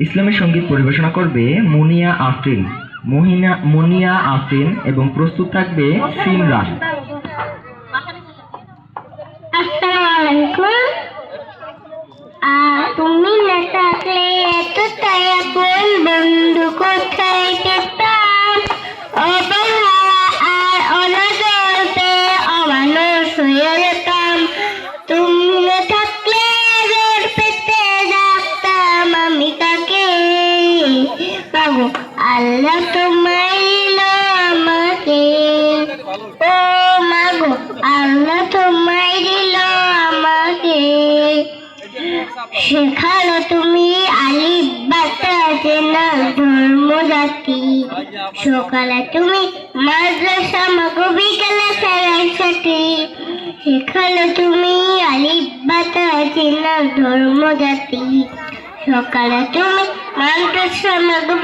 ইসলামী সঙ্গীত পরিবেশনা করবে মুনিয়া আফরিন এবং প্রস্তুত থাকবে সিমরান। আসসালামু আলাইকুম। তুমি না থাকলে এত তায়া কোন বন্ধু কোথায় পেতাম, অবহেলা আর অনাদরতে অমানুষ হয়ে যেতাম। তুমি না থাকলে জোর পেতে ডাকতাম আমি কাকে। মাগো আল্লাহ তোমায় দিল আমাকে, ও মাগো আল্লাহ তোমায় দিল আমাকে। শেখালো তুমি আলিফ বাতা চেনা ধর্ম জাতি, সকালে তুমি মাদ্রাসা মাগো বিকেলে ফেরার সাথী। শেখালো তুমি আলিফ বাতা চেনা ধর্ম জাতি, সকালে তুমি মাদ্রাসা মাগো